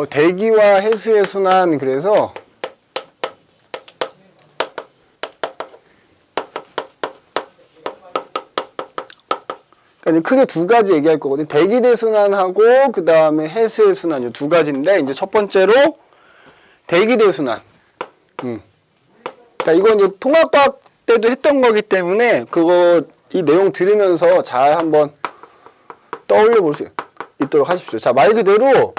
대기와 해수의 순환, 그래서 그러니까 크게 두 가지 얘기할 거거든요. 대기대 순환하고 그 다음에 해수의 순환, 이 두 가지인데, 이제 첫 번째로 대기대 순환. 자, 이건 이제 통합과학 때도 했던 거기 때문에 이 내용 들으면서 잘 한번 떠올려 볼 수 있도록 하십시오. 자, 말 그대로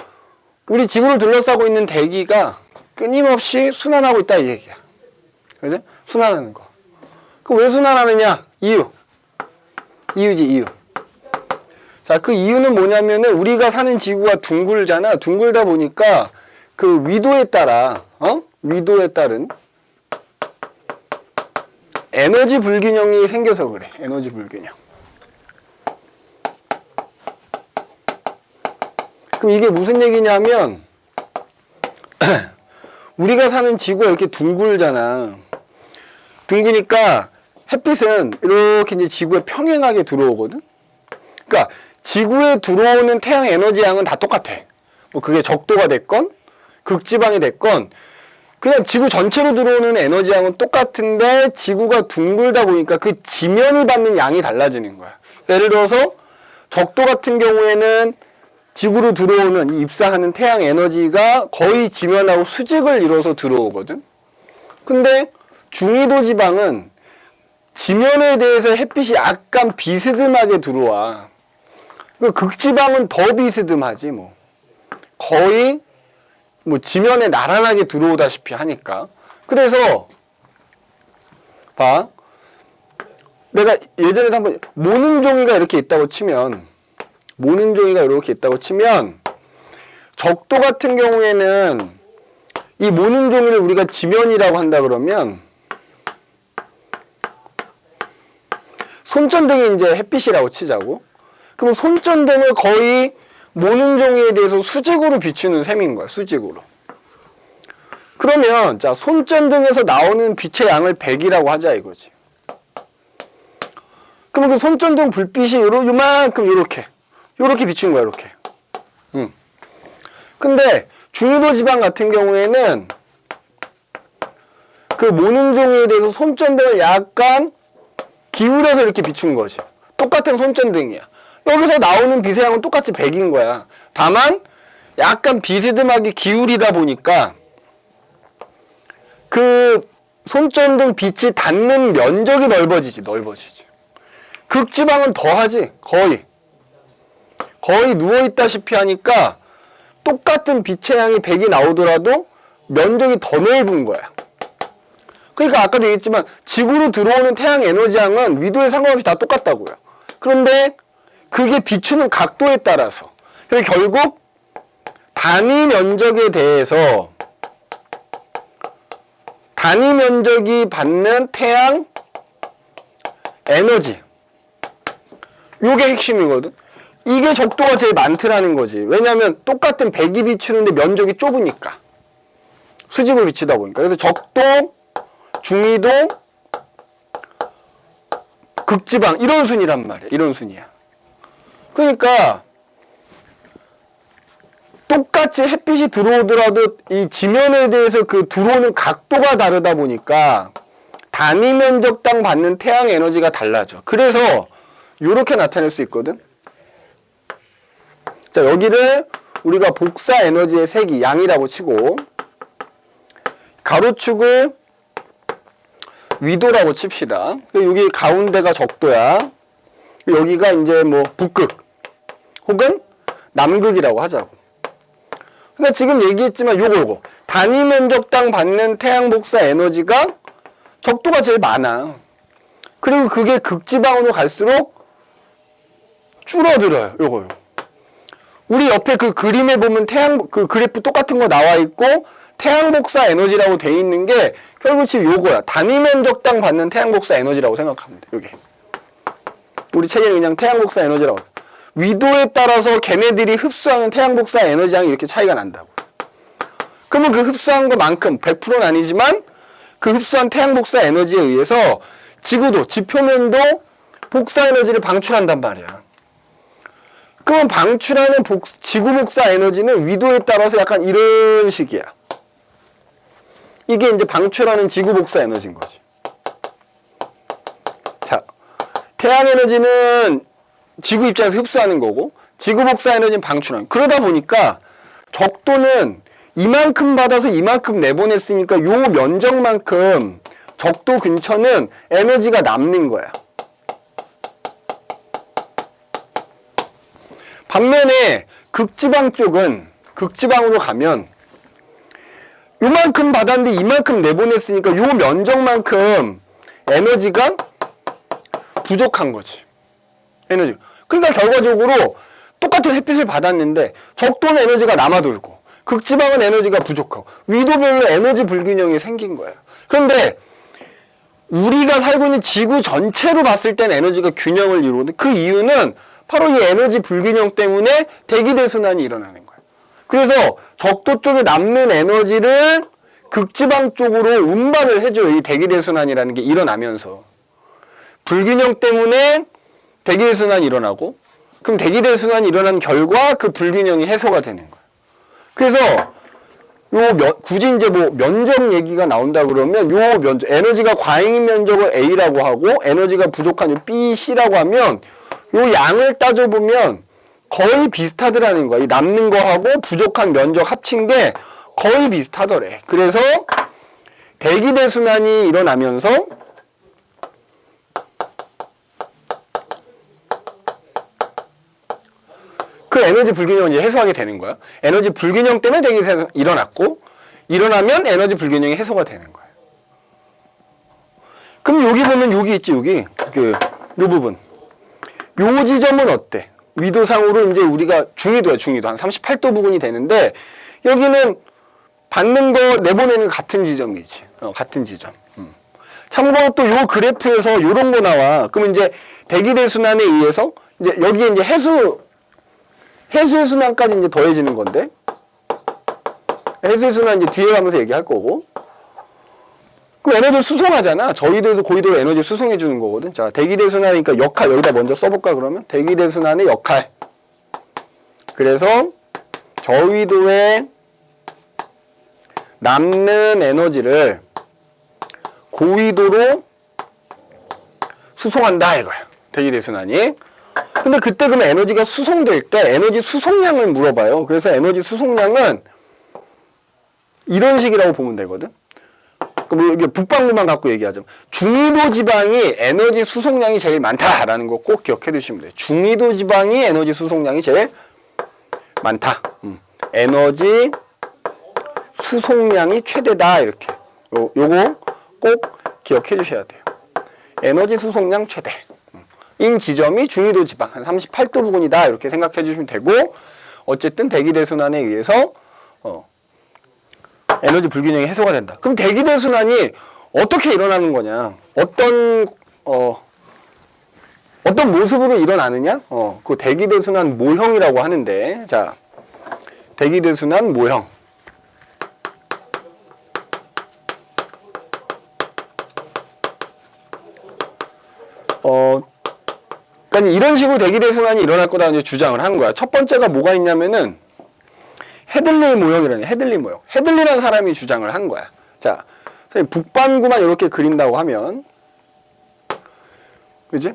우리 지구를 둘러싸고 있는 대기가 끊임없이 순환하고 있다, 이 얘기야. 그죠? 순환하는 거. 그럼 왜 순환하느냐? 이유지, 이유. 자, 그 이유는 뭐냐면은 우리가 사는 지구가 둥글잖아. 둥글다 보니까 그 위도에 따라, 위도에 따른 에너지 불균형이 생겨서 그래. 에너지 불균형. 그럼 이게 무슨 얘기냐면 우리가 사는 지구가 이렇게 둥글잖아. 둥그니까 햇빛은 이렇게 이제 지구에 평행하게 들어오거든. 그러니까 지구에 들어오는 태양 에너지 양은 다 똑같아. 뭐 그게 적도가 됐건 극지방이 됐건 그냥 지구 전체로 들어오는 에너지 양은 똑같은데 지구가 둥글다 보니까 그 지면을 받는 양이 달라지는 거야. 예를 들어서 적도 같은 경우에는 지구로 들어오는 입사하는 태양 에너지가 거의 지면하고 수직을 이뤄서 들어오거든. 근데 중위도 지방은 지면에 대해서 햇빛이 약간 비스듬하게 들어와. 극지방은 더 비스듬하지 뭐. 거의 뭐 지면에 나란하게 들어오다시피 하니까. 그래서 봐. 내가 예전에 한번 모는 종이가 이렇게 있다고 치면 적도 같은 경우에는 이 모는 종이를 우리가 지면이라고 한다 그러면 손전등이 이제 햇빛이라고 치자고. 그럼 손전등을 거의 모는 종이에 대해서 수직으로 비추는 셈인 거야. 수직으로. 그러면 자, 손전등에서 나오는 빛의 양을 100이라고 하자 이거지. 그러면 그 손전등 불빛이 요만큼 요렇게 비추는 거야. 요렇게. 근데 중위도 지방 같은 경우에는 그 모는 종이에 대해서 손전등을 약간 기울여서 이렇게 비춘 거지. 똑같은 손전등이야. 여기서 나오는 빛의 양은 똑같이 100인 거야. 다만 약간 비스듬하게 기울이다 보니까 그 손전등 빛이 닿는 면적이 넓어지지. 극지방은 더하지. 거의 누워있다시피 하니까 똑같은 빛의 양이 100이 나오더라도 면적이 더 넓은 거야. 그러니까 아까도 얘기했지만 지구로 들어오는 태양 에너지 양은 위도에 상관없이 다 똑같다고요. 그런데 그게 비추는 각도에 따라서, 그래서 결국 단위 면적에 대해서 단위 면적이 받는 태양 에너지, 요게 핵심이거든. 이게 적도가 제일 많더라는 거지. 왜냐면 똑같은 100이 비추는데 면적이 좁으니까. 수직으로 비치다 보니까. 그래서 적도, 중위도, 극지방 이런 순이란 말이야. 이런 순이야. 그러니까 똑같이 햇빛이 들어오더라도 이 지면에 대해서 그 들어오는 각도가 다르다 보니까 단위 면적당 받는 태양 에너지가 달라져. 그래서 이렇게 나타낼 수 있거든. 자, 여기를 우리가 복사 에너지의 세기, 양이라고 치고 가로축을 위도라고 칩시다. 여기 가운데가 적도야. 여기가 이제 뭐 북극 혹은 남극이라고 하자고. 그러니까 지금 얘기했지만 요거 단위 면적당 받는 태양 복사 에너지가 적도가 제일 많아. 그리고 그게 극지방으로 갈수록 줄어들어요. 요거요. 우리 옆에 그 그림에 보면 그 그래프 똑같은 거 나와 있고 태양 복사 에너지라고 돼 있는 게 결국 지금 요거야. 단위 면적당 받는 태양 복사 에너지라고 생각하면 돼. 요게. 우리 책에는 그냥 태양 복사 에너지라고. 위도에 따라서 걔네들이 흡수하는 태양 복사 에너지량이 이렇게 차이가 난다고. 그러면 그 흡수한 것만큼 100%는 아니지만 그 흡수한 태양 복사 에너지에 의해서 지구도, 지표면도 복사 에너지를 방출한단 말이야. 그럼 방출하는 지구 복사 에너지는 위도에 따라서 약간 이런 식이야. 이게 이제 방출하는 지구 복사 에너지인 거지. 자, 태양 에너지는 지구 입장에서 흡수하는 거고, 지구 복사 에너지는 방출하는. 그러다 보니까 적도는 이만큼 받아서 이만큼 내보냈으니까 요 면적만큼 적도 근처는 에너지가 남는 거야. 반면에 극지방 쪽은, 극지방으로 가면 요만큼 받았는데 이만큼 내보냈으니까 요 면적만큼 에너지가 부족한 거지. 에너지. 그러니까 결과적으로 똑같은 햇빛을 받았는데 적도는 에너지가 남아돌고 극지방은 에너지가 부족하고 위도별로 에너지 불균형이 생긴 거예요. 그런데 우리가 살고 있는 지구 전체로 봤을 땐 에너지가 균형을 이루는데 그 이유는 바로 이 에너지 불균형 때문에 대기대순환이 일어나는 거예요. 그래서 적도 쪽에 남는 에너지를 극지방 쪽으로 운반을 해줘요. 이 대기대순환이라는 게 일어나면서. 불균형 때문에 대기대순환이 일어나고, 그럼 대기대순환이 일어난 결과 그 불균형이 해소가 되는 거예요. 그래서 굳이 이제 뭐 면적 얘기가 나온다 그러면 요 면적, 에너지가 과잉 면적을 A라고 하고 에너지가 부족한 B, C라고 하면 요 양을 따져보면 거의 비슷하더라는 거야. 이 남는 거하고 부족한 면적 합친 게 거의 비슷하더래. 그래서 대기대순환이 일어나면서 그 에너지 불균형을 이제 해소하게 되는 거야. 에너지 불균형 때문에 대기대순환이 일어났고, 일어나면 에너지 불균형이 해소가 되는 거야. 그럼 여기 보면 여기 있지, 여기. 요 부분. 요 지점은 어때? 위도상으로 이제 우리가 중위도야, 중위도. 한 38도 부근이 되는데, 여기는 받는 거, 내보내는 같은 지점이지. 같은 지점. 참고로 또 요 그래프에서 요런 거 나와. 그럼 이제 대기대순환에 의해서, 이제 여기에 이제 해수의 순환까지 이제 더해지는 건데, 해수의 순환 이제 뒤에 가면서 얘기할 거고, 그럼 에너지를 수송하잖아. 저위도에서 고위도로 에너지 수송해 주는 거거든. 자, 대기대순환이니까 역할 여기다 먼저 써볼까 그러면? 대기대순환의 역할. 그래서 저위도에 남는 에너지를 고위도로 수송한다 이거야. 대기대순환이. 근데 그때 그러면 에너지가 수송될 때 에너지 수송량을 물어봐요. 그래서 에너지 수송량은 이런 식이라고 보면 되거든. 그럼 이게 북반구만 갖고 얘기하자면 중위도 지방이 에너지 수송량이 제일 많다라는 거 꼭 기억해 두시면 돼요. 중위도 지방이 에너지 수송량이 제일 많다. 에너지 수송량이 최대다 이렇게. 요거 꼭 기억해 주셔야 돼요. 에너지 수송량 최대. 인 지점이 중위도 지방 한 38도 부근이다 이렇게 생각해 주시면 되고, 어쨌든 대기대순환에 의해서 에너지 불균형이 해소가 된다. 그럼 대기대순환이 어떻게 일어나는 거냐? 어떤 모습으로 일어나느냐? 그 대기대순환 모형이라고 하는데, 자, 대기대순환 모형. 그러니까 이런 식으로 대기대순환이 일어날 거다 이제 주장을 한 거야. 첫 번째가 뭐가 있냐면은 헤들리 모형이라는, 헤들리 모형. 헤들리라는 사람이 주장을 한 거야. 자, 선생님 북반구만 이렇게 그린다고 하면, 그지?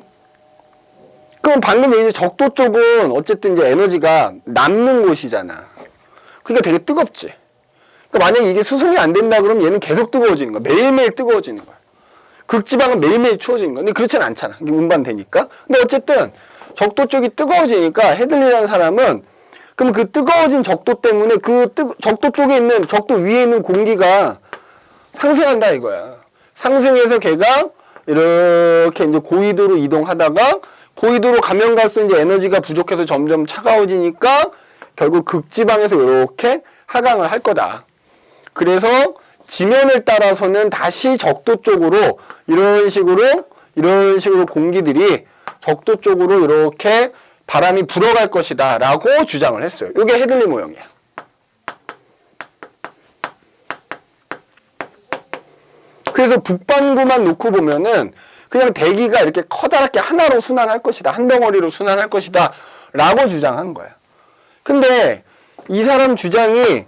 그럼 방금 이제 적도 쪽은 어쨌든 이제 에너지가 남는 곳이잖아. 그러니까 되게 뜨겁지. 그러니까 만약에 이게 수송이 안 된다 그러면 얘는 계속 뜨거워지는 거야. 매일매일 뜨거워지는 거야. 극지방은 매일매일 추워지는 거야. 근데 그렇진 않잖아. 이게 운반되니까. 근데 어쨌든 적도 쪽이 뜨거워지니까 헤들리라는 사람은 그럼 그 뜨거워진 적도 때문에 그 적도 쪽에 있는, 적도 위에 있는 공기가 상승한다 이거야. 상승해서 걔가 이렇게 이제 고위도로 이동하다가 고위도로 가면 갈수록 이제 에너지가 부족해서 점점 차가워지니까 결국 극지방에서 이렇게 하강을 할 거다. 그래서 지면을 따라서는 다시 적도 쪽으로 이런 식으로 공기들이 적도 쪽으로 이렇게 바람이 불어갈 것이다 라고 주장을 했어요. 이게 헤들리 모형이야. 그래서 북반구만 놓고 보면은 그냥 대기가 이렇게 커다랗게 하나로 순환할 것이다. 한 덩어리로 순환할 것이다 라고 주장한 거야. 근데 이 사람 주장이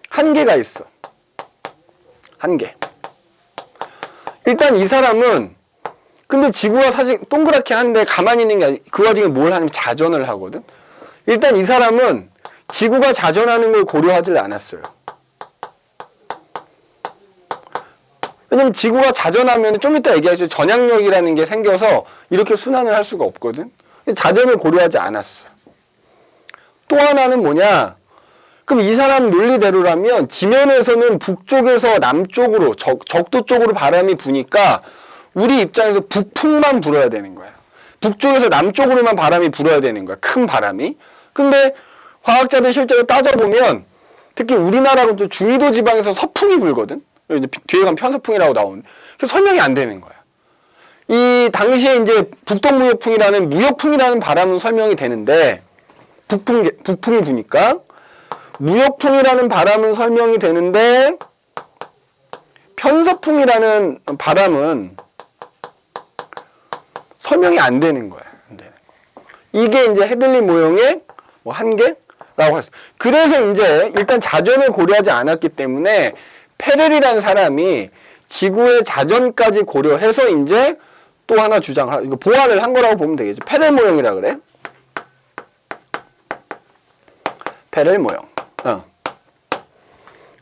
한계가 있어. 한계. 일단 이 사람은 근데 지구가 사실 동그랗게 한데 가만히 있는 게 아니라 그 와중에 뭘 하냐면 자전을 하거든. 일단 이 사람은 지구가 자전하는 걸 고려하지 않았어요. 왜냐면 지구가 자전하면 좀 이따 얘기하죠. 전향력이라는 게 생겨서 이렇게 순환을 할 수가 없거든. 자전을 고려하지 않았어. 또 하나는 뭐냐? 그럼 이 사람 논리대로라면 지면에서는 북쪽에서 남쪽으로 적도 쪽으로 바람이 부니까 우리 입장에서 북풍만 불어야 되는 거야. 북쪽에서 남쪽으로만 바람이 불어야 되는 거야. 큰 바람이. 근데 과학자들 실제로 따져보면 특히 우리나라는 또 중위도 지방에서 서풍이 불거든. 이제 뒤에 가면 편서풍이라고 나오는. 그래서 설명이 안 되는 거야. 이 당시에 이제 북동무역풍이라는 무역풍이라는 바람은 설명이 되는데 북풍이 부니까 무역풍이라는 바람은 설명이 되는데 편서풍이라는 바람은 설명이 안 되는 거야. 안 되는 거. 이게 이제 헤들리 모형의 뭐 한계라고 했어. 그래서 이제 일단 자전을 고려하지 않았기 때문에 페렐이라는 사람이 지구의 자전까지 고려해서 이제 또 하나 이거 보완을 한 거라고 보면 되겠지. 페렐 모형이라 그래. 페렐 모형.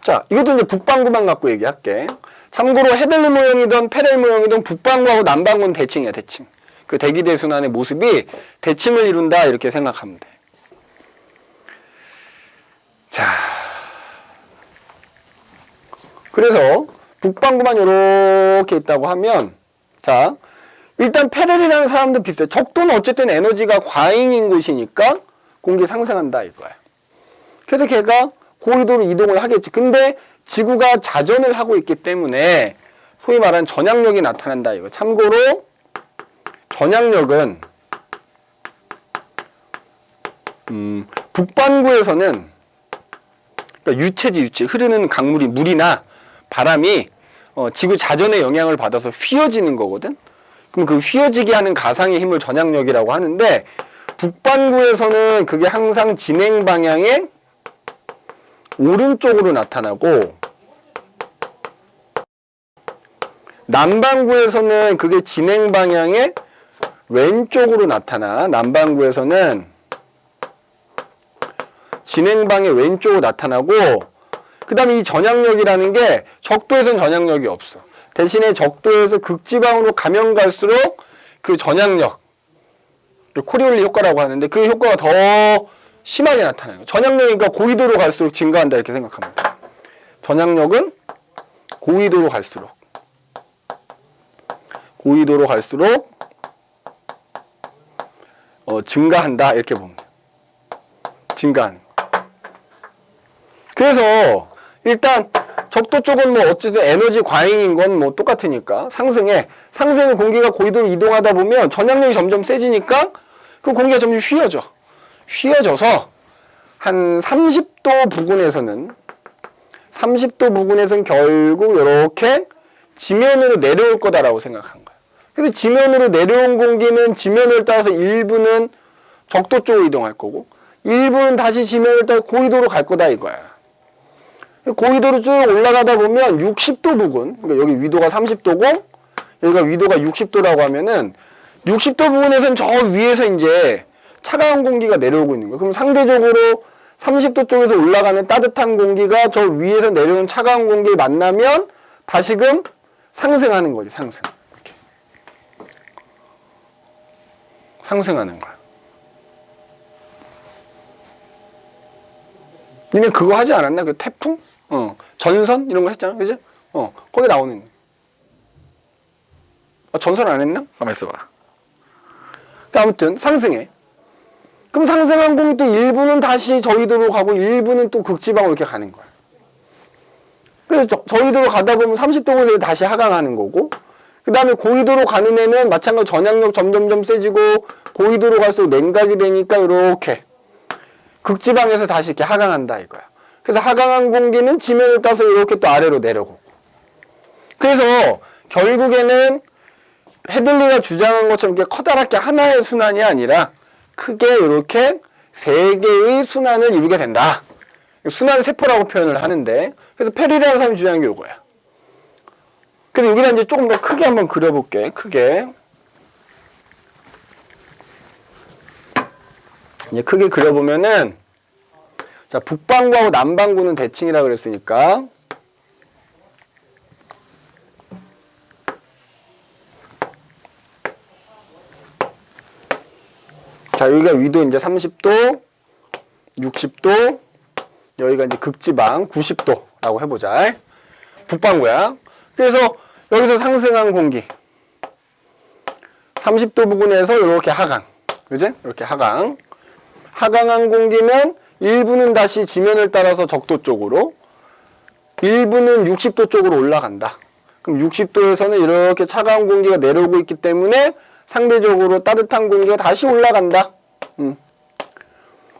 자, 이것도 이제 북반구만 갖고 얘기할게. 참고로 헤들리 모형이든 페렐 모형이든 북반구하고 남반구는 대칭이야, 대칭. 그 대기대순환의 모습이 대칭을 이룬다 이렇게 생각하면 돼. 자, 그래서 북반구만 이렇게 있다고 하면 자, 일단 페렐이라는 사람도 비슷해. 적도는 어쨌든 에너지가 과잉인 곳이니까 공기 상승한다 이거야. 그래서 걔가 고위도로 이동을 하겠지. 근데 지구가 자전을 하고 있기 때문에 소위 말하는 전향력이 나타난다 이거. 참고로 전향력은 북반구에서는 그러니까 유체 흐르는 강물이 물이나 바람이 지구 자전의 영향을 받아서 휘어지는 거거든. 그럼 그 휘어지게 하는 가상의 힘을 전향력이라고 하는데 북반구에서는 그게 항상 진행 방향의 오른쪽으로 나타나고 남반구에서는 그게 진행 방향의 왼쪽으로 나타나. 남반구에서는 진행 방향의 왼쪽으로 나타나고 그 다음에 이 전향력이라는 게 적도에서는 전향력이 없어. 대신에 적도에서 극지방으로 가면 갈수록 그 전향력, 코리올리 효과라고 하는데 그 효과가 더 심하게 나타나요. 전향력이니까 고위도로 갈수록 증가한다 이렇게 생각합니다. 전향력은 고위도로 갈수록 증가한다 이렇게 봅니다. 증가하는. 그래서 일단 적도 쪽은 뭐 어쨌든 에너지 과잉인 건 뭐 똑같으니까 상승은 공기가 고위도로 이동하다 보면 전향력이 점점 세지니까 그 공기가 점점 휘어져서 한 30도 부근에서는 결국 이렇게 지면으로 내려올 거다라고 생각한 거야. 그래서 지면으로 내려온 공기는 지면을 따라서 일부는 적도 쪽으로 이동할 거고 일부는 다시 지면을 따라 고위도로 갈 거다 이거야. 고위도로 쭉 올라가다 보면 60도 부근, 그러니까 여기 위도가 30도고 여기가 위도가 60도라고 하면은 60도 부근에서는 저 위에서 이제 차가운 공기가 내려오고 있는 거예요. 그럼 상대적으로 30도 쪽에서 올라가는 따뜻한 공기가 저 위에서 내려오는 차가운 공기를 만나면 다시금 상승하는 거지, 상승. 이렇게. 상승하는 거야. 니네 그거 하지 않았나? 그 태풍? 전선? 이런 거 했잖아. 그지? 거기 나오는. 전선 안 했나? 가만 있어봐. 그러니까 아무튼 상승해. 그럼 상승한 공기 또 일부는 다시 저위도로 가고 일부는 또 극지방으로 이렇게 가는 거야. 그래서 저위도로 가다 보면 30도로 다시 하강하는 거고 그 다음에 고위도로 가는 애는 마찬가지로 전향력 점점점 세지고 고위도로 갈수록 냉각이 되니까 이렇게 극지방에서 다시 이렇게 하강한다 이거야. 그래서 하강한 공기는 지면을 따서 이렇게 또 아래로 내려오고. 그래서 결국에는 헤들리가 주장한 것처럼 이렇게 커다랗게 하나의 순환이 아니라 크게 이렇게 세 개의 순환을 이루게 된다. 순환 세포라고 표현을 하는데, 그래서 페리라는 사람이 주장한 게 이거야. 그래서 여기다 이제 조금 더 크게 한번 그려볼게. 크게. 이제 크게 그려보면은, 자, 북반구하고 남반구는 대칭이라 그랬으니까, 자, 여기가 위도 이제 30도, 60도, 여기가 이제 극지방 90도라고 해보자. 북반구야. 그래서 여기서 상승한 공기. 30도 부근에서 이렇게 하강. 그지? 이렇게 하강. 하강한 공기는 일부는 다시 지면을 따라서 적도 쪽으로, 일부는 60도 쪽으로 올라간다. 그럼 60도에서는 이렇게 차가운 공기가 내려오고 있기 때문에 상대적으로 따뜻한 공기가 다시 올라간다.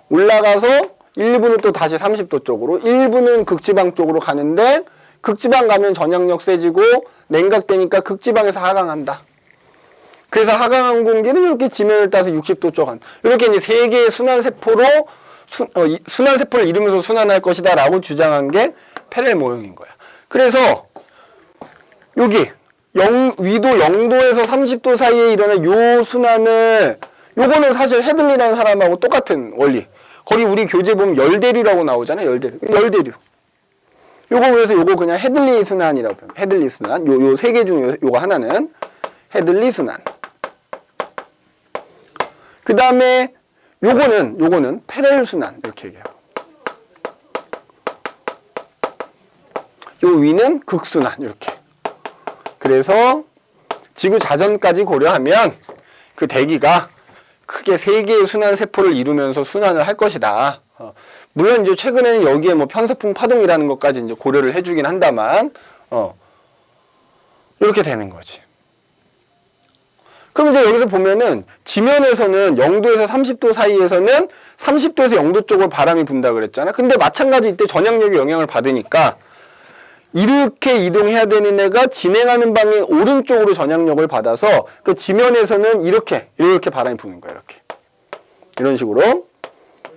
올라가서 일부는 또 다시 30도 쪽으로, 일부는 극지방 쪽으로 가는데 극지방 가면 전향력 세지고 냉각되니까 극지방에서 하강한다. 그래서 하강한 공기는 이렇게 지면을 따서 60도 쪽 이렇게 이제 세 개의 순환세포로 순환세포를 이루면서 순환할 것이다 라고 주장한 게 페렐 모형인 거야. 그래서 여기 위도 0도에서 30도 사이에 일어난 요 순환을, 요거는 사실 헤들리라는 사람하고 똑같은 원리. 거기 우리 교재 보면 열대류라고 나오잖아요. 열대류. 요거 그래서 요거 그냥 헤들리 순환이라고 표현. 헤들리 순환. 요 세 개 중에 요거 하나는 헤들리 순환. 그 다음에 요거는 페렐 순환 이렇게 얘기해요. 요 위는 극순환 이렇게. 그래서 지구 자전까지 고려하면 그 대기가 크게 세 개의 순환 세포를 이루면서 순환을 할 것이다. 물론 이제 최근에는 여기에 뭐 편서풍 파동이라는 것까지 이제 고려를 해주긴 한다만, 이렇게 되는 거지. 그럼 이제 여기서 보면은 지면에서는 0도에서 30도 사이에서는 30도에서 0도 쪽으로 바람이 분다 그랬잖아. 근데 마찬가지 이때 전향력이 영향을 받으니까 이렇게 이동해야 되는 애가 진행하는 방향 오른쪽으로 전향력을 받아서 그 지면에서는 이렇게 바람이 부는 거야. 이렇게. 이런 식으로.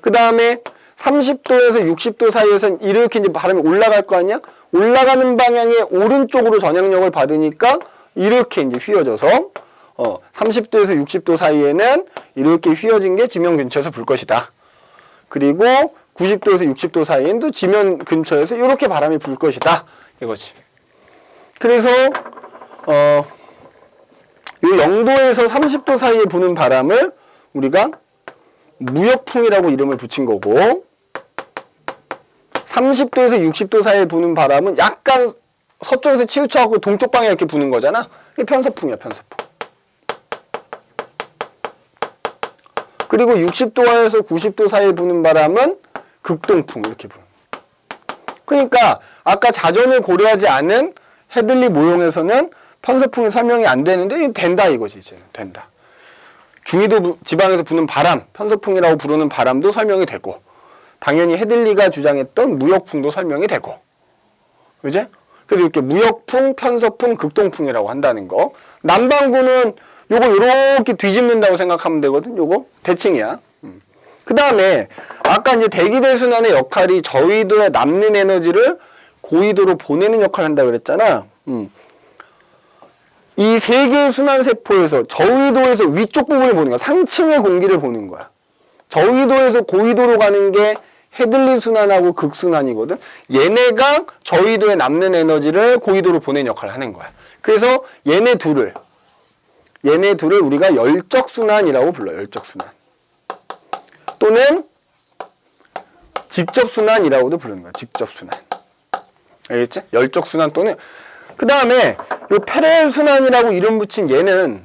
그 다음에 30도에서 60도 사이에서는 이렇게 이제 바람이 올라갈 거 아니야? 올라가는 방향의 오른쪽으로 전향력을 받으니까 이렇게 이제 휘어져서 30도에서 60도 사이에는 이렇게 휘어진 게 지면 근처에서 불 것이다. 그리고 90도에서 60도 사이에는 또 지면 근처에서 이렇게 바람이 불 것이다. 이거지. 그래서 요 0도에서 30도 사이에 부는 바람을 우리가 무역풍이라고 이름을 붙인 거고, 30도에서 60도 사이에 부는 바람은 약간 서쪽에서 치우쳐갖고 동쪽 방향에 이렇게 부는 거잖아. 이게 편서풍이야, 편서풍. 그리고 60도에서 90도 사이에 부는 바람은 극동풍 이렇게 부는. 그러니까 아까 자전을 고려하지 않은 헤들리 모형에서는 편서풍이 설명이 안 되는데 된다 이거지. 이제 된다. 중위도 지방에서 부는 바람, 편서풍이라고 부르는 바람도 설명이 되고, 당연히 헤들리가 주장했던 무역풍도 설명이 되고, 그지? 그래서 이렇게 무역풍, 편서풍, 극동풍이라고 한다는 거. 남반구는 요거 요렇게 뒤집는다고 생각하면 되거든. 요거 대칭이야. 그 다음에 아까 이제 대기대순환의 역할이 저위도에 남는 에너지를 고위도로 보내는 역할을 한다 그랬잖아. 이 세 개의 순환세포에서 저위도에서 위쪽 부분을 보는 거야. 상층의 공기를 보는 거야. 저위도에서 고위도로 가는 게 헤들리 순환하고 극순환이거든. 얘네가 저위도에 남는 에너지를 고위도로 보내는 역할을 하는 거야. 그래서 얘네 둘을 우리가 열적순환이라고 불러요. 열적순환. 또는 직접순환이라고도 부르는 거야. 직접순환. 알겠지? 열적순환 또는 그 다음에 이 페렐 순환이라고 이름 붙인 얘는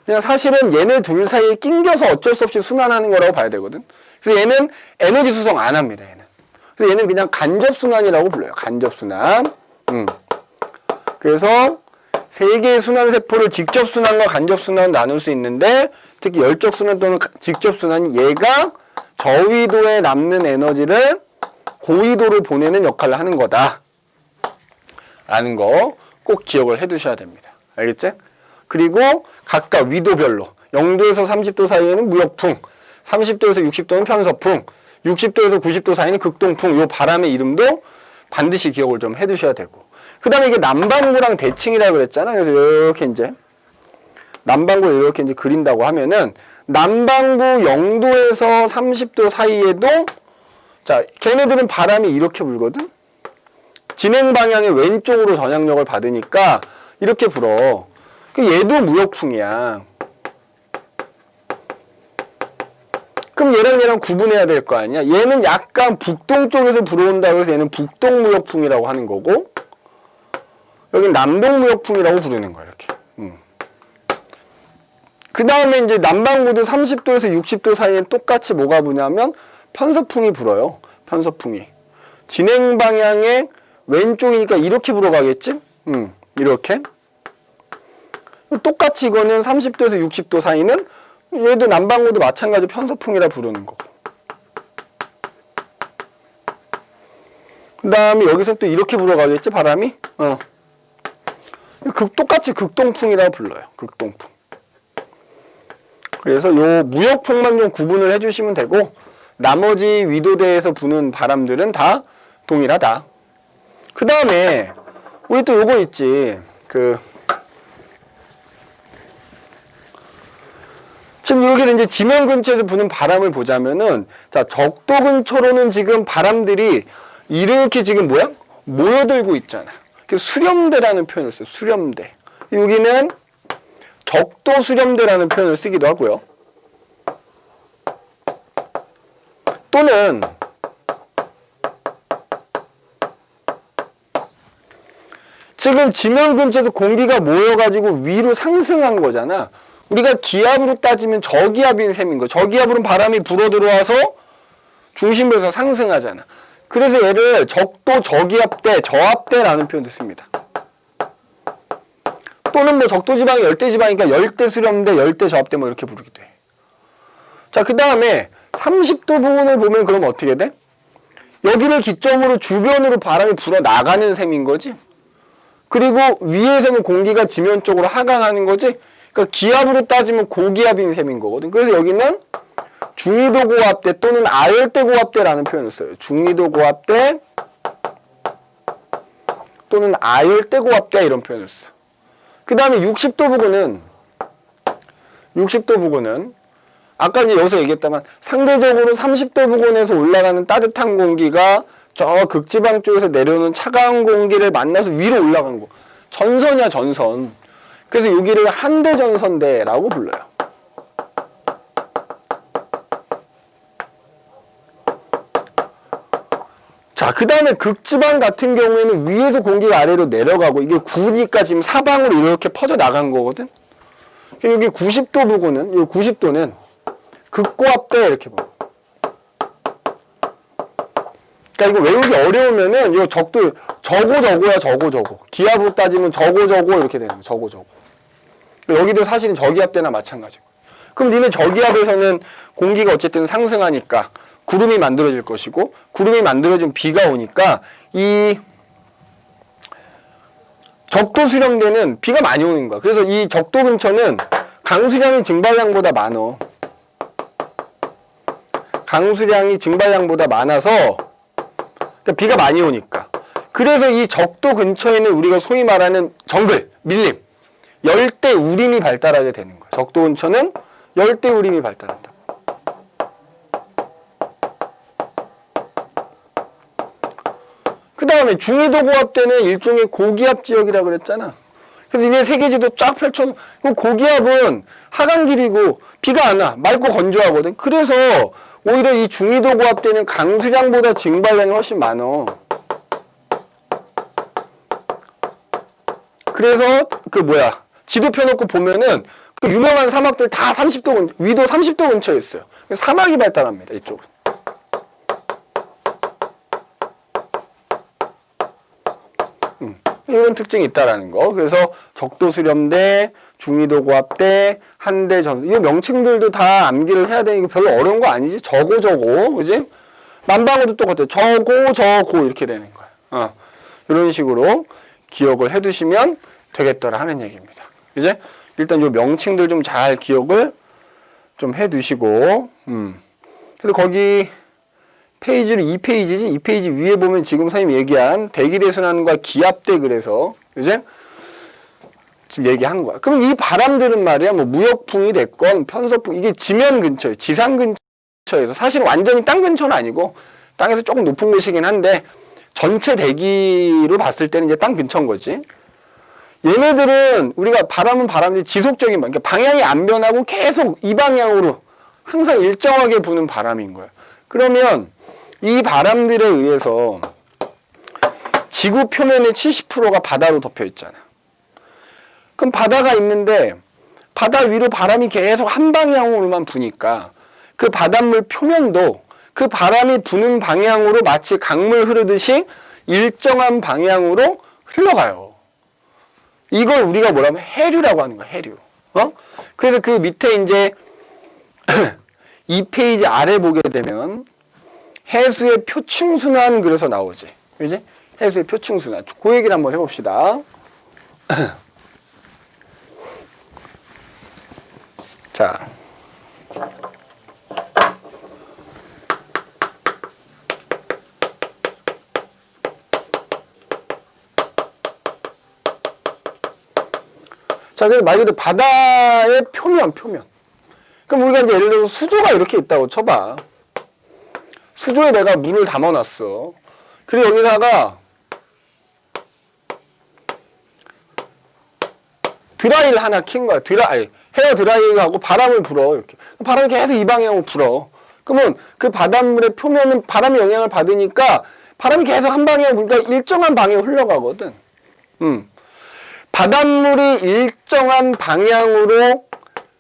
그냥 사실은 얘네 둘 사이에 낑겨서 어쩔 수 없이 순환하는 거라고 봐야 되거든. 그래서 얘는 에너지 수송 안 합니다. 얘는. 그래서 얘는 그냥 간접순환이라고 불러요. 간접순환. 그래서 세 개의 순환세포를 직접순환과 간접순환으로 나눌 수 있는데, 특히 열적순환 또는 직접순환이 얘가 저위도에 남는 에너지를 고위도로 보내는 역할을 하는 거다 라는 거 꼭 기억을 해 두셔야 됩니다. 알겠지? 그리고 각각 위도별로 0도에서 30도 사이에는 무역풍, 30도에서 60도는 편서풍, 60도에서 90도 사이는 극동풍. 요 바람의 이름도 반드시 기억을 좀 해두셔야 되고. 그 다음에 이게 남반구랑 대칭이라고 그랬잖아요. 그래서 이렇게 이제 남반구를 이렇게 이제 그린다고 하면은 남반구 0도에서 30도 사이에도 자, 걔네들은 바람이 이렇게 불거든? 진행 방향의 왼쪽으로 전향력을 받으니까 이렇게 불어. 얘도 무역풍이야. 그럼 얘랑 구분해야 될 거 아니야? 얘는 약간 북동쪽에서 불어온다고 해서 얘는 북동무역풍이라고 하는 거고, 여긴 남동무역풍이라고 부르는 거야, 이렇게. 그 다음에 이제 남반구도 30도에서 60도 사이에 똑같이 뭐가 부냐면 편서풍이 불어요. 편서풍이. 진행 방향의 왼쪽이니까 이렇게 불어가겠지? 이렇게. 똑같이 이거는 30도에서 60도 사이는 얘도 남반구도 마찬가지로 편서풍이라 부르는 거고. 그 다음에 여기서 또 이렇게 불어가겠지, 바람이? 똑같이 극동풍이라고 불러요. 극동풍. 그래서 요 무역풍만 좀 구분을 해주시면 되고, 나머지 위도대에서 부는 바람들은 다 동일하다. 그 다음에 우리 또 요거 있지. 지금 여기서 이제 지면 근처에서 부는 바람을 보자면은, 자, 적도 근처로는 지금 바람들이 이렇게 지금 뭐야? 모여들고 있잖아. 그래서 수렴대라는 표현을 써요. 수렴대. 여기는 적도 수렴대라는 표현을 쓰기도 하고요. 또는 지금 지면 근처에서 공기가 모여가지고 위로 상승한 거잖아. 우리가 기압으로 따지면 저기압인 셈인 거. 저기압으로는 바람이 불어 들어와서 중심부에서 상승하잖아. 그래서 얘를 적도 저기압대, 저압대라는 표현도 씁니다. 또는 뭐 적도 지방이 열대 지방이니까 열대 수렴대, 열대 저압대 뭐 이렇게 부르기도 해. 자, 그 다음에 30도 부분을 보면 그럼 어떻게 돼? 여기를 기점으로 주변으로 바람이 불어 나가는 셈인 거지. 그리고 위에서는 공기가 지면 쪽으로 하강하는 거지. 그러니까 기압으로 따지면 고기압인 셈인 거거든. 그래서 여기는 중위도 고압대 또는 아열대 고압대라는 표현을 써요. 중위도 고압대 또는 아열대 고압대 이런 표현을 써. 그 다음에 60도 부근은 아까 이제 여기서 얘기했다만 상대적으로 30도 부근에서 올라가는 따뜻한 공기가 저 극지방 쪽에서 내려오는 차가운 공기를 만나서 위로 올라간 거. 전선이야, 전선. 그래서 여기를 한대전선대라고 불러요. 자, 그 다음에 극지방 같은 경우에는 위에서 공기가 아래로 내려가고 이게 구니까 지금 사방으로 이렇게 퍼져 나간 거거든. 여기 90도 부근은, 이 90도는 극고압대 이렇게 봐. 그러니까 이거 외우기 어려우면은 이 적도 저고야 저고. 기압으로 따지면 저고 이렇게 되는 거야. 저고. 여기도 사실은 저기압대나 마찬가지고. 그럼 니네 저기압에서는 공기가 어쨌든 상승하니까 구름이 만들어질 것이고, 구름이 만들어지면 비가 오니까 이 적도 수렴대는 비가 많이 오는 거야. 그래서 이 적도 근처는 강수량이 증발량보다 많어. 강수량이 증발량보다 많아서 그러니까 비가 많이 오니까. 그래서 이 적도 근처에는 우리가 소위 말하는 정글, 밀림, 열대 우림이 발달하게 되는 거야. 적도 근처는 열대 우림이 발달한다. 그 다음에 중위도 고압대는 일종의 고기압 지역이라고 그랬잖아. 그래서 이게 세계지도 쫙 펼쳐. 고기압은 하강길이고 비가 안 와. 맑고 건조하거든. 그래서 오히려 이 중위도 고압대는 강수량보다 증발량이 훨씬 많어. 그래서 지도 펴놓고 보면은 그 유명한 사막들 다 30도 위도 30도 근처에 있어요. 사막이 발달합니다. 이쪽은. 이런 특징이 있다라는 거. 그래서 적도 수렴대, 중위도 고압대, 한대전, 이 명칭들도 다 암기를 해야 되는 게 별로 어려운 거 아니지? 저고, 그지? 남방구도 똑같아요. 저고 이렇게 되는 거야. 이런 식으로 기억을 해두시면 되겠더라 하는 얘기입니다. 이제 일단 요 명칭들 좀 잘 기억을 좀 해두시고, 그래서 거기 페이지를 2페이지지? 2페이지 위에 보면 지금 선생님 얘기한 대기대 순환과 기압대, 그래서 이제 지금 얘기한 거야. 그럼 이 바람들은 말이야, 뭐 무역풍이 됐건 편서풍, 이게 지면 근처에, 지상 근처에서, 사실 완전히 땅 근처는 아니고 땅에서 조금 높은 곳이긴 한데 전체 대기로 봤을 때는 이제 땅 근처인 거지. 얘네들은 우리가 바람은 바람이 지속적인, 그러니까 방향이 안 변하고 계속 이 방향으로 항상 일정하게 부는 바람인 거야. 그러면 이 바람들에 의해서 지구 표면의 70%가 바다로 덮여 있잖아. 그럼 바다가 있는데 바다 위로 바람이 계속 한 방향으로만 부니까 그 바닷물 표면도 그 바람이 부는 방향으로 마치 강물 흐르듯이 일정한 방향으로 흘러가요. 이걸 우리가 뭐라면 해류라고 하는 거야, 해류. 그래서 그 밑에 이제 2페이지 아래 보게 되면 해수의 표층순환 그래서 나오지. 그지? 해수의 표층순환. 그 얘기를 한번 해봅시다. 자. 자, 그래서 말 그대로 바다의 표면. 그럼 우리가 이제 예를 들어서 수조가 이렇게 있다고 쳐봐. 수조에 내가 물을 담아놨어. 그리고 여기다가 드라이를 하나 킨 거야. 헤어 드라이하고 바람을 불어. 이렇게. 바람이 계속 이 방향으로 불어. 그러면 그 바닷물의 표면은 바람의 영향을 받으니까 바람이 계속 한 방향으로 부니까 일정한 방향으로 흘러가거든. 바닷물이 일정한 방향으로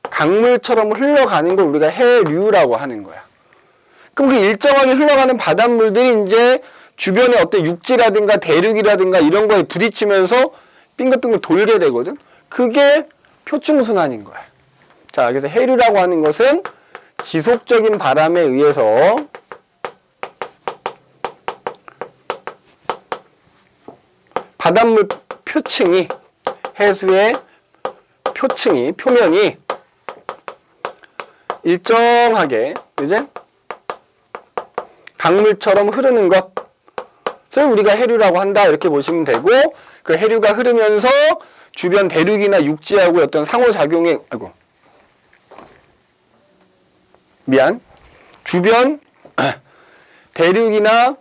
강물처럼 흘러가는 걸 우리가 해류라고 하는 거야. 그럼 그 일정하게 흘러가는 바닷물들이 이제 주변에 어떤 육지라든가 대륙이라든가 이런 거에 부딪히면서 빙글빙글 돌게 되거든. 그게 표층순환인 거야. 자, 그래서 해류라고 하는 것은 지속적인 바람에 의해서 바닷물 표층이, 해수의 표층이, 표면이 일정하게 이제 강물처럼 흐르는 것을 우리가 해류라고 한다, 이렇게 보시면 되고, 그 해류가 흐르면서 주변 대륙이나 육지하고의 어떤 상호작용에, 주변 대륙이나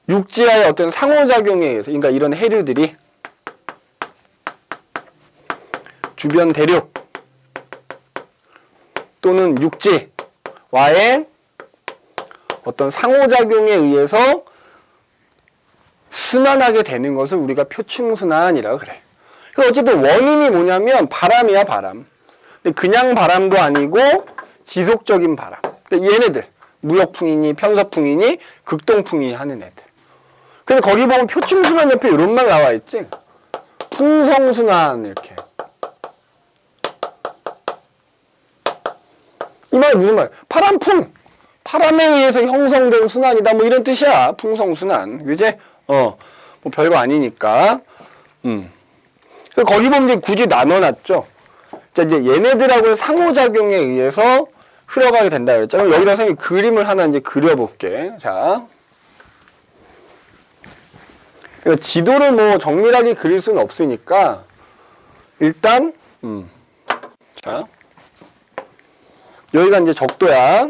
육지와의 어떤 상호작용에 의해서, 그러니까 이런 해류들이 주변 대륙 또는 육지와의 어떤 상호작용에 의해서 순환하게 되는 것을 우리가 표층순환이라고 그래. 그래서 어쨌든 원인이 뭐냐면 바람이야, 바람. 근데 그냥 바람도 아니고 지속적인 바람. 그러니까 얘네들 무역풍이니 편서풍이니 극동풍이니 하는 애들. 그래서 거기 보면 표층순환 옆에 이런 말 나와 있지. 풍성순환 이렇게. 이 말 무슨 말? 바람풍. 바람에 의해서 형성된 순환이다. 뭐 이런 뜻이야. 풍성순환. 그지? 뭐 별거 아니니까. 그래서 거기 보면 이제 굳이 나눠놨죠. 자, 이제 얘네들하고의 상호작용에 의해서 흘러가게 된다 그랬잖아요. 여기다 선생님이 그림을 하나 이제 그려볼게. 자. 그러니까 지도를 뭐 정밀하게 그릴 수는 없으니까, 일단, 자. 여기가 이제 적도야.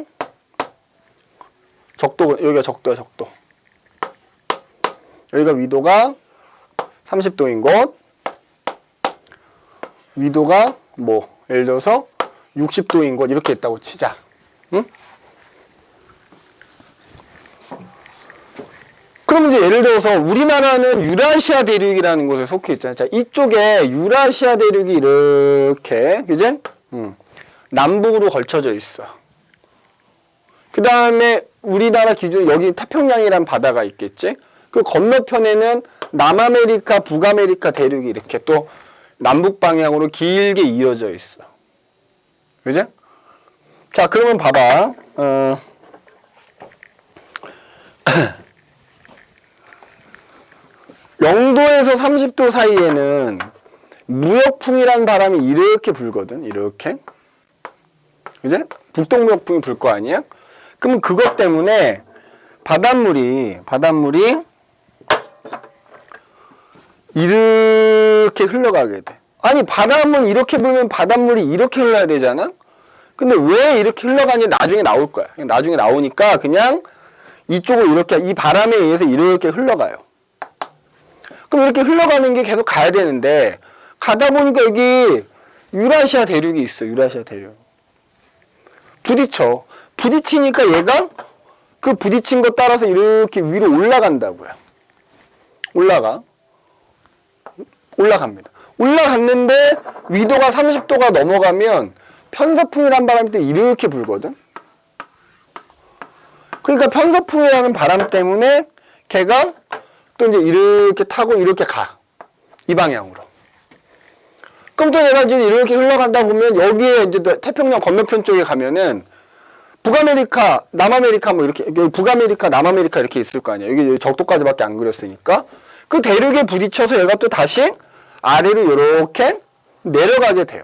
여기가 적도야, 적도. 여기가 위도가 30도인 곳. 위도가 뭐, 예를 들어서 60도인 곳, 이렇게 있다고 치자. 응? 그럼 이제 예를 들어서 우리나라는 유라시아 대륙이라는 곳에 속해 있잖아요. 자, 이쪽에 유라시아 대륙이 이렇게, 그지? 남북으로 걸쳐져 있어. 그 다음에 우리나라 기준 여기 태평양이란 바다가 있겠지? 그 건너편에는 남아메리카, 북아메리카 대륙이 이렇게 또 남북 방향으로 길게 이어져 있어. 그지? 자, 그러면 봐봐. 영도에서 30도 사이에는 무역풍이란 바람이 이렇게 불거든. 이렇게. 그제? 북동무역풍이 불 거 아니야? 그러면 그것 때문에 바닷물이 이렇게 흘러가게 돼. 아니, 바람은 이렇게 불면 바닷물이 이렇게 흘러야 되잖아? 근데 왜 이렇게 흘러가는지 나중에 나올 거야. 나중에 나오니까 그냥 이쪽으로 이렇게, 이 바람에 의해서 이렇게 흘러가요. 그럼 이렇게 흘러가는 게 계속 가야 되는데, 가다 보니까 여기 유라시아 대륙이 있어. 유라시아 대륙. 부딪히니까 얘가 그 부딪힌 것 따라서 이렇게 위로 올라간다고요. 올라갑니다. 올라갔는데 위도가 30도가 넘어가면 편서풍이란 바람이 또 이렇게 불거든. 그러니까 편서풍이라는 바람 때문에 걔가 또 이제 이렇게 타고 이렇게 가. 이 방향으로. 그럼 또 얘가 이제 이렇게 흘러간다 보면 여기에 이제 태평양 건너편 쪽에 가면은 북아메리카, 남아메리카 뭐 이렇게, 여기 북아메리카, 남아메리카 이렇게 있을 거 아니야. 여기 적도까지밖에 안 그렸으니까. 그 대륙에 부딪혀서 얘가 또 다시 아래로 이렇게 내려가게 돼요.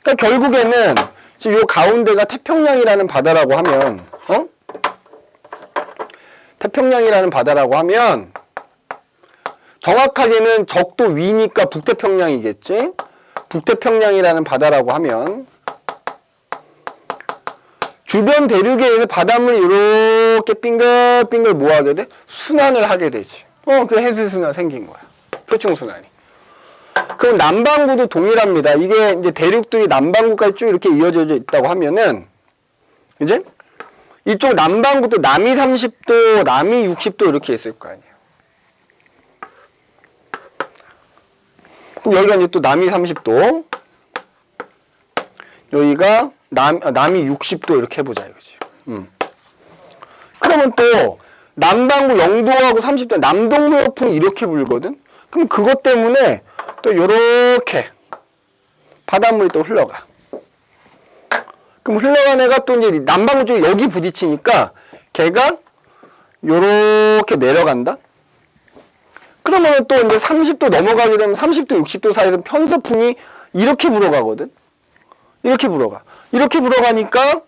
그러니까 결국에는 지금 요 가운데가 태평양이라는 바다라고 하면, 태평양이라는 바다라고 하면 정확하게는 적도 위니까 북태평양이겠지. 북태평양이라는 바다라고 하면 주변 대륙에 의해서 바닷물이 이렇게 빙글빙글 뭐 하게 돼? 순환을 하게 되지. 그 해수순환 생긴 거야. 표층순환이. 그럼 남반구도 동일합니다. 이게 이제 대륙들이 남반구까지 쭉 이렇게 이어져 있다고 하면은, 이제 이쪽 남반구도 남이 30도, 남이 60도 이렇게 있을 거 아니에요. 그럼 여기가 이제 또 남이 30도, 여기가 남이 60도 이렇게 해보자 이거지. 그러면 또 남반구 0도하고 30도 남동무역풍이 이렇게 불거든. 그럼 그것 때문에 또 요렇게 바닷물이 또 흘러가. 그럼 흘러간 애가 또 이제 남반구 쪽에 여기 부딪히니까 걔가 요렇게 내려간다. 그러면 또 이제 30도 넘어가게 되면 30도, 60도 사이에서 편서풍이 이렇게 불어가거든. 이렇게 불어가. 이렇게 불어가니까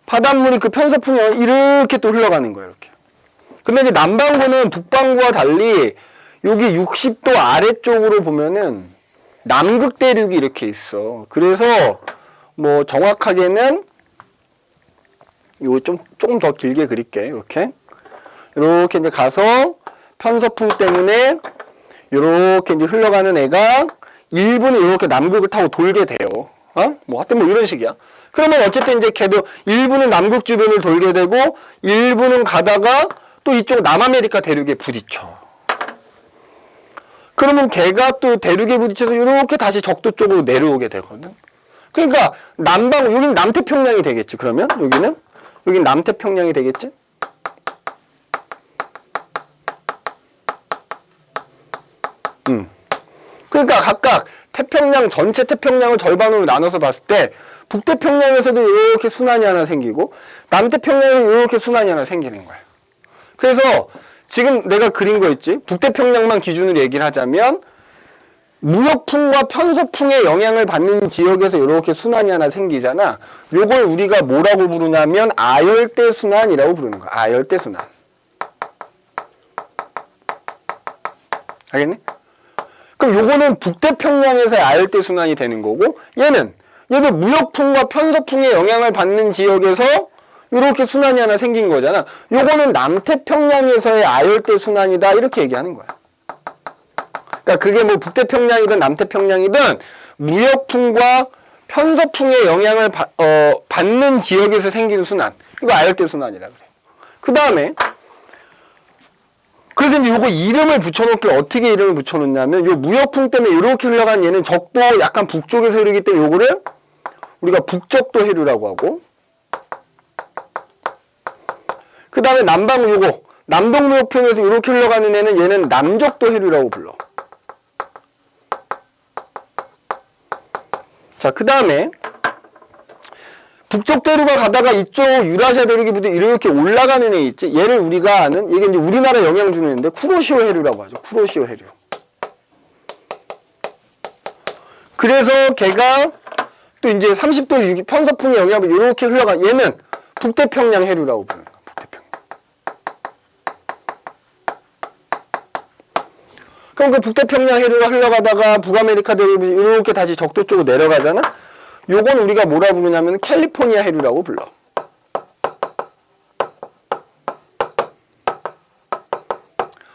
바닷물이 그 편서풍이 이렇게 또 흘러가는 거예요. 이렇게. 근데 이제 남반구는 북반구와 달리 여기 60도 아래쪽으로 보면은 남극 대륙이 이렇게 있어. 그래서 뭐 정확하게는 요 조금 더 길게 그릴게. 이렇게 이제 가서 편서풍 때문에 이렇게 이제 흘러가는 애가 일부는 이렇게 남극을 타고 돌게 돼요. 뭐 하여튼 뭐 이런 식이야. 그러면 어쨌든 이제 걔도 일부는 남극 주변을 돌게 되고 일부는 가다가 또 이쪽 남아메리카 대륙에 부딪혀. 그러면 걔가 또 대륙에 부딪혀서 이렇게 다시 적도 쪽으로 내려오게 되거든. 그러니까 여기는 남태평양이 되겠지. 그러면 여기는 남태평양이 되겠지. 그러니까 각각 전체 태평양을 절반으로 나눠서 봤을 때 북태평양에서도 이렇게 순환이 하나 생기고 남태평양에도 이렇게 순환이 하나 생기는 거야. 그래서 지금 내가 그린 거 있지? 북태평양만 기준으로 얘기를 하자면 무역풍과 편서풍의 영향을 받는 지역에서 이렇게 순환이 하나 생기잖아. 요걸 우리가 뭐라고 부르냐면 아열대 순환이라고 부르는 거야. 아열대 순환. 알겠니? 그럼 요거는 북태평양에서의 아열대 순환이 되는 거고 얘도 무역풍과 편서풍의 영향을 받는 지역에서 이렇게 순환이 하나 생긴 거잖아. 요거는 남태평양에서의 아열대 순환이다 이렇게 얘기하는 거야. 그러니까 그게 뭐 북태평양이든 남태평양이든 무역풍과 편서풍의 영향을 받는 지역에서 생기는 순환. 이거 아열대 순환이라 그래. 그 다음에 그래서 이제 요거 이름을 붙여놓길 어떻게 이름을 붙여놓냐면 요 무역풍 때문에 이렇게 흘러간 얘는 적도 약간 북쪽에서 흐르기 때문에 요거를 우리가 북적도 해류라고 하고 그 다음에 남반구 요거 남동무역풍에서 이렇게 흘러가는 애는 얘는 남적도 해류라고 불러. 자, 그 다음에 북쪽 대륙가 가다가 이쪽 유라시아 대륙이 이렇게 올라가는 애 있지? 얘를 우리가 아는, 이게 이제 우리나라에 영향 주는 애인데, 쿠로시오 해류라고 하죠. 쿠로시오 해류. 그래서 걔가 또 이제 30도 편서풍의 영향을 이렇게 흘러가. 얘는 북태평양 해류라고 부르는 거야. 북태평양. 그럼 그 북태평양 해류가 흘러가다가 북아메리카 대륙이 이렇게 다시 적도 쪽으로 내려가잖아. 요건 우리가 뭐라 부르냐면 캘리포니아 해류라고 불러.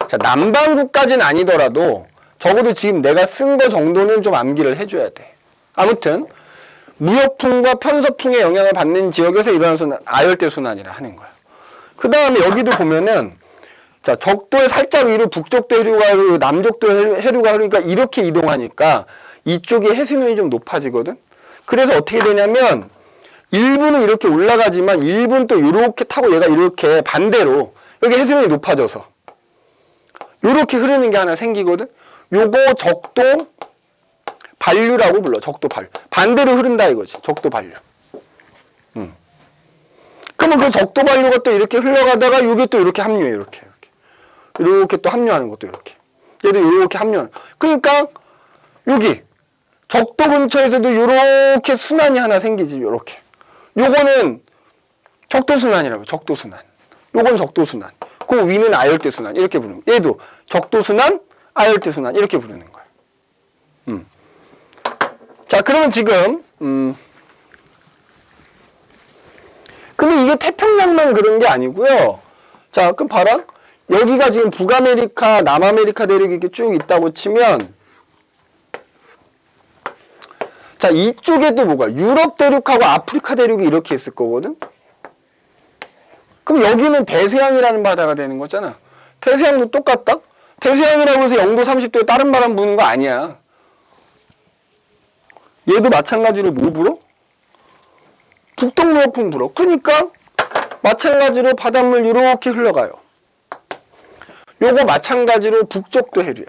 자, 남반구까지는 아니더라도 적어도 지금 내가 쓴 거 정도는 좀 암기를 해줘야 돼. 아무튼 무역풍과 편서풍의 영향을 받는 지역에서 일어나는 순환, 아열대 순환이라 하는 거야. 그 다음에 여기도 보면은 자, 적도의 살짝 위로 북쪽도 해류가 흐르고 남쪽도 해류가 흐르니까 이렇게 이동하니까 이쪽에 해수면이 좀 높아지거든. 그래서 어떻게 되냐면 일부는 이렇게 올라가지만 일부는 또 이렇게 타고 얘가 이렇게 반대로 여기 해수면이 높아져서 이렇게 흐르는 게 하나 생기거든. 요거 적도 반류라고 불러. 적도 반류. 반대로 흐른다 이거지. 적도 반류. 그러면 그 적도 반류가 또 이렇게 흘러가다가 요게 또 이렇게 합류해. 이렇게 또 합류하는 것도 이렇게. 얘도 이렇게 합류하는. 그러니까 여기 적도 근처에서도 이렇게 순환이 하나 생기지. 이렇게. 요거는 적도 순환이라고. 적도 순환. 요건 적도 순환. 그 위는 아열대 순환. 이렇게 부르는 거야. 얘도 적도 순환, 아열대 순환. 이렇게 부르는 거야. 자, 그러면 지금 근데 이게 태평양만 그런 게 아니고요. 자, 그럼 봐라. 여기가 지금 북아메리카, 남아메리카 대륙이 이렇게 쭉 있다고 치면 자, 이쪽에도 뭐가 유럽 대륙하고 아프리카 대륙이 이렇게 있을 거거든. 그럼 여기는 대서양이라는 바다가 되는 거잖아. 대서양도 똑같다? 대서양이라고 해서 0도 30도에 다른 바람 부는 거 아니야. 얘도 마찬가지로 뭐 불어? 북동무역풍 불어. 그러니까 마찬가지로 바닷물 이렇게 흘러가요. 요거 마찬가지로 북쪽도 해류야.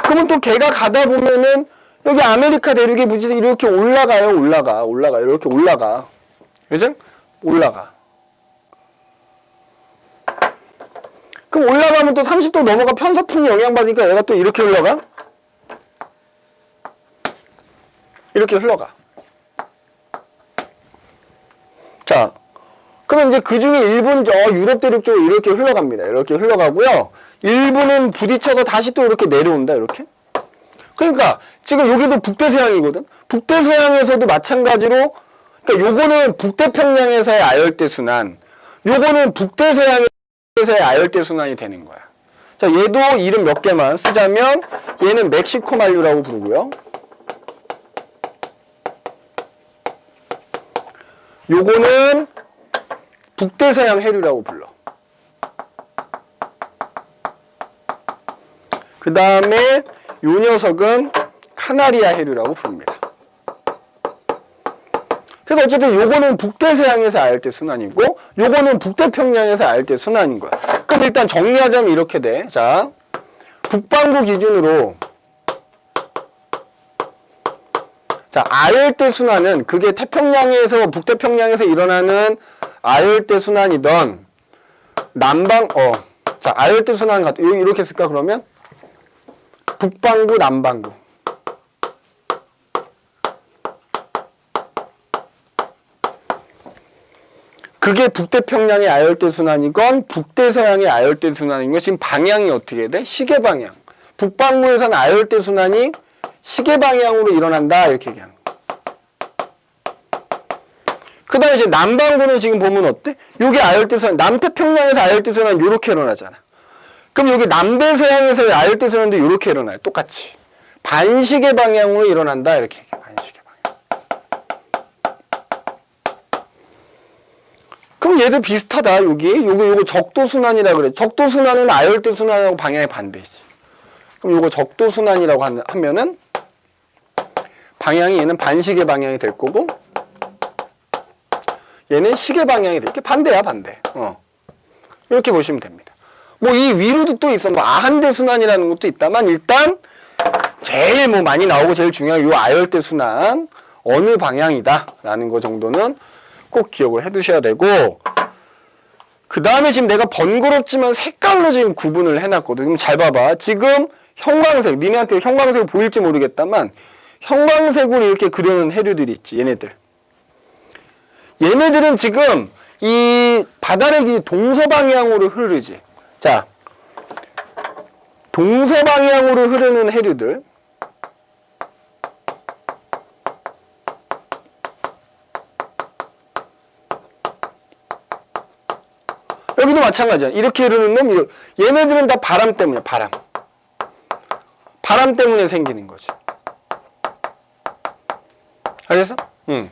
그러면 또 걔가 가다 보면은 여기 아메리카 대륙에 무지 이렇게 올라가요. 이렇게 올라가. 그죠? 올라가. 그럼 올라가면 또 30도 넘어가 편서풍이 영향받으니까 얘가 또 이렇게 흘러가? 이렇게 흘러가. 자, 그럼 이제 그 중에 일부는 유럽 대륙 쪽으로 이렇게 흘러갑니다. 이렇게 흘러가고요. 일부는 부딪혀서 다시 또 이렇게 내려온다. 이렇게. 그러니까 지금 여기도 북대서양이거든. 북대서양에서도 마찬가지로 그러니까 요거는 북태평양에서의 아열대 순환, 요거는 북대서양에서의 아열대 순환이 되는 거야. 자, 얘도 이름 몇 개만 쓰자면 얘는 멕시코 만류라고 부르고요. 요거는 북대서양 해류라고 불러. 그 다음에 요 녀석은 카나리아 해류라고 부릅니다. 그래서 어쨌든 요거는 북대서양에서 아열대 순환이고 요거는 북태평양에서 아열대 순환인 거야. 그럼 일단 정리하자면 이렇게 돼. 자, 북반구 기준으로 자, 아열대 순환은 그게 태평양에서 북태평양에서 일어나는 아열대 순환이던 자, 아열대 순환 이렇게 쓸까 그러면 북반구 남반구. 그게 북태평양의 아열대 순환이건 북대서양의 아열대 순환인 거. 지금 방향이 어떻게 돼? 시계 방향. 북반구에서는 아열대 순환이 시계 방향으로 일어난다 이렇게 얘기하는 거. 그 다음에 이제 남반구는 지금 보면 어때? 요게 아열대 순환, 남태평양에서 아열대 순환 요렇게 일어나잖아. 그럼 여기 남대서양에서의 아열대 순환도 요렇게 일어나요. 똑같이. 반시계 방향으로 일어난다 이렇게 얘기해. 반시계 방향. 그럼 얘도 비슷하다. 요거 적도순환이라 그래. 적도순환은 아열대 순환하고 방향이 반대지. 그럼 요거 적도순환이라고 하면은 방향이 얘는 반시계 방향이 될 거고 얘는 시계 방향이 될 게 반대야, 반대. 이렇게 보시면 됩니다. 뭐 이 위로도 또 있어. 뭐 아한대 순환이라는 것도 있다만 일단 제일 뭐 많이 나오고 제일 중요한 요 아열대 순환 어느 방향이다 라는 거 정도는 꼭 기억을 해 두셔야 되고 그 다음에 지금 내가 번거롭지만 색깔로 지금 구분을 해놨거든. 그럼 잘 봐봐. 지금 형광색, 니네한테 형광색 보일지 모르겠다만 형광색으로 이렇게 그려놓은 해류들이 있지. 얘네들은 지금 이 바다의 길이 동서방향으로 흐르지. 자, 동서방향으로 흐르는 해류들. 여기도 마찬가지야. 이렇게 흐르는 놈, 얘네들은 다 바람 때문이야, 바람. 바람 때문에 생기는 거지. 알겠어? 응.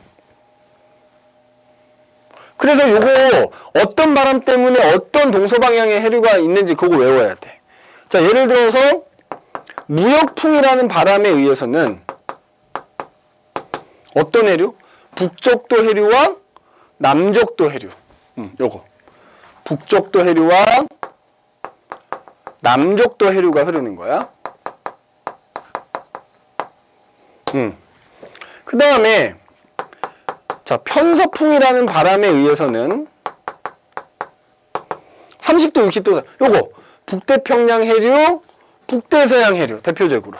그래서 요거 어떤 바람 때문에 어떤 동서방향의 해류가 있는지 그거 외워야 돼. 자, 예를 들어서 무역풍이라는 바람에 의해서는 어떤 해류? 북쪽도 해류와 남쪽도 해류. 요거. 북쪽도 해류와 남쪽도 해류가 흐르는 거야. 그 다음에 자, 편서풍이라는 바람에 의해서는 30도, 60도, 요거 북태평양 해류, 북대서양 해류 대표적으로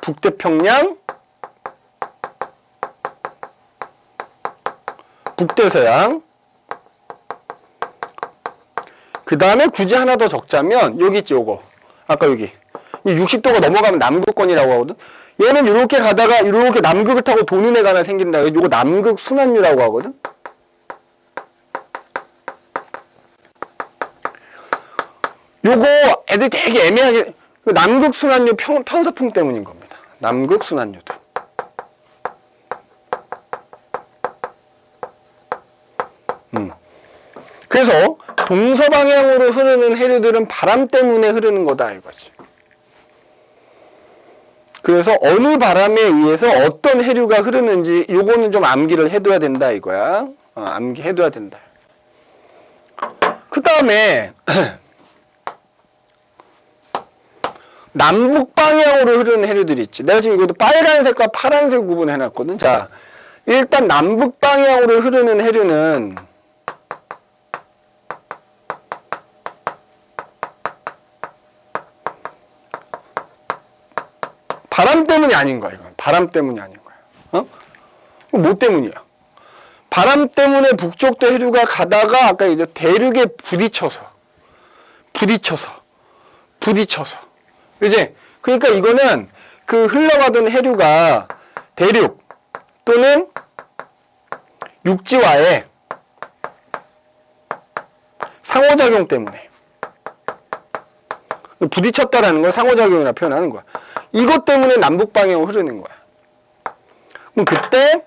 북태평양, 북대서양. 그 다음에 굳이 하나 더 적자면 여기 있지, 요거 아까 여기 60도가 넘어가면 남극권이라고 하거든. 얘는 이렇게 가다가 이렇게 남극을 타고 도는 애가 하나 생긴다. 요거 남극 순환류라고 하거든. 요거 애들 되게 애매하게 남극 순환류 편서풍 때문인 겁니다. 남극 순환류도. 그래서 동서방향으로 흐르는 해류들은 바람 때문에 흐르는 거다 이거지. 그래서 어느 바람에 의해서 어떤 해류가 흐르는지 요거는 좀 암기를 해둬야 된다 이거야. 암기해둬야 된다. 그 다음에 남북 방향으로 흐르는 해류들이 있지. 내가 지금 이것도 빨간색과 파란색 구분해놨거든. 자, 일단 남북 방향으로 흐르는 해류는 바람 때문이 아닌 거야, 이건. 바람 때문이 아닌 거야. 뭐 때문이야? 바람 때문에 북쪽도 해류가 가다가 아까 이제 대륙에 부딪혀서. 그지? 그러니까 이거는 그 흘러가던 해류가 대륙 또는 육지와의 상호작용 때문에 부딪혔다라는 걸 상호작용이라 표현하는 거야. 이것 때문에 남북 방향으로 흐르는 거야. 그럼 그때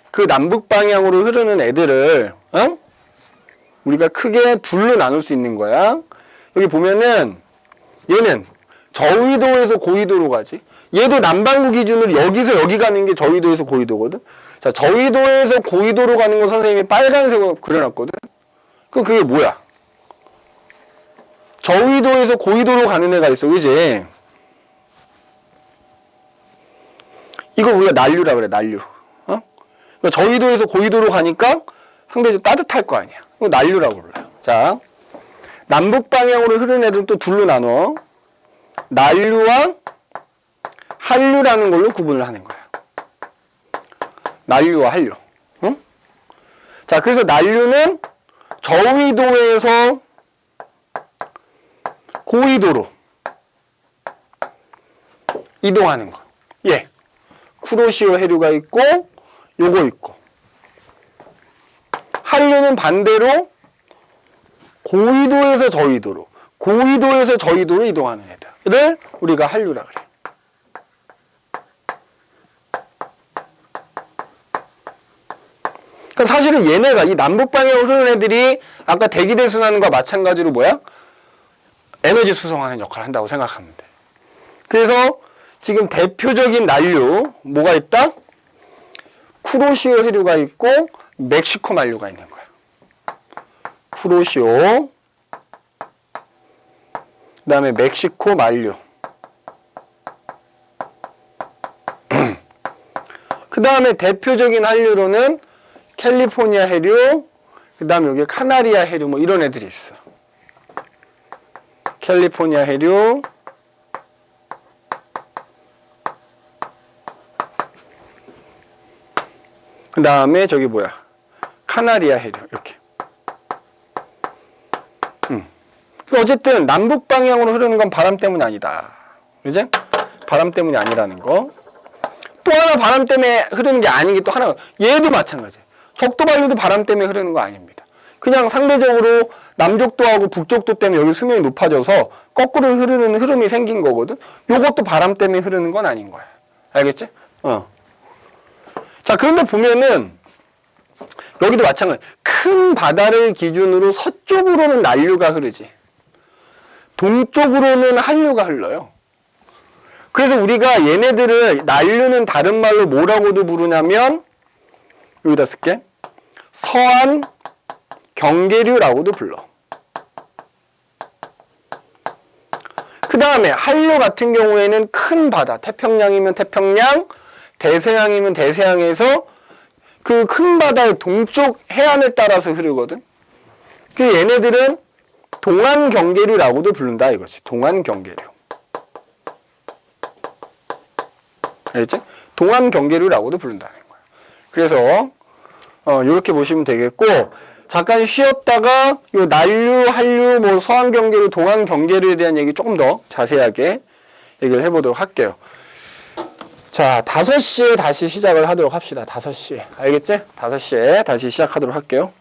그 남북 방향으로 흐르는 애들을 우리가 크게 둘로 나눌 수 있는 거야. 여기 보면은 얘는 저위도에서 고위도로 가지. 얘도 남반구 기준으로 여기서 여기 가는 게 저위도에서 고위도거든. 자, 저위도에서 고위도로 가는 거 선생님이 빨간색으로 그려놨거든. 그럼 그게 뭐야? 저위도에서 고위도로 가는 애가 있어, 그지? 이거 우리가 난류라 그래, 난류. 그러니까 저위도에서 고위도로 가니까 상당히 좀 따뜻할 거 아니야. 이거 난류라고 불러요. 자, 남북 방향으로 흐르는 애들은 또 둘로 나눠. 난류와 한류라는 걸로 구분을 하는 거야. 난류와 한류. 응? 자, 그래서 난류는 저위도에서 고위도로 이동하는 거. 예. 쿠로시오 해류가 있고 요거 있고. 한류는 반대로 고위도에서 저위도로, 고위도에서 저위도로 이동하는 애들을 우리가 한류라 그래. 그러니까 사실은 얘네가 이 남북 방향으로 흐르는 애들이 아까 대기대순환과 마찬가지로 뭐야? 에너지 수송하는 역할을 한다고 생각하면 돼. 그래서 지금 대표적인 난류 뭐가 있다? 쿠로시오 해류가 있고 멕시코 만류가 있는 거야. 쿠로시오, 그 다음에 멕시코 만류. 그 다음에 대표적인 한류로는 캘리포니아 해류, 그 다음에 여기 카나리아 해류 뭐 이런 애들이 있어. 캘리포니아 해류, 그 다음에 저기 뭐야, 카나리아 해류 이렇게. 어쨌든 남북 방향으로 흐르는 건 바람 때문이 아니다. 그지? 바람 때문이 아니라는 거. 또 하나 바람 때문에 흐르는 게 아닌 게 또 하나, 얘도 마찬가지예요. 적도 반류도 바람 때문에 흐르는 거 아닙니다. 그냥 상대적으로 남적도하고 북적도 때문에 여기 수면이 높아져서 거꾸로 흐르는 흐름이 생긴 거거든. 요것도 바람 때문에 흐르는 건 아닌 거야. 알겠지? 자, 그런데 보면은 여기도 마찬가지. 큰 바다를 기준으로 서쪽으로는 난류가 흐르지. 동쪽으로는 한류가 흘러요. 그래서 우리가 얘네들을 난류는 다른 말로 뭐라고도 부르냐면 여기다 쓸게. 서안 경계류라고도 불러. 그 다음에 한류 같은 경우에는 큰 바다, 태평양이면 태평양, 대서양이면 대서양에서 그 큰 바다의 동쪽 해안을 따라서 흐르거든. 그 얘네들은 동안 경계류라고도 부른다 이거지. 동안 경계류. 알겠지? 동안 경계류라고도 부른다는 거야. 그래서 이렇게 보시면 되겠고, 잠깐 쉬었다가 요 난류, 한류, 뭐 서안 경계류, 동안 경계류에 대한 얘기 조금 더 자세하게 얘기를 해보도록 할게요. 자, 5시에 다시 시작을 하도록 합시다. 5시에. 알겠지? 5시에 다시 시작하도록 할게요.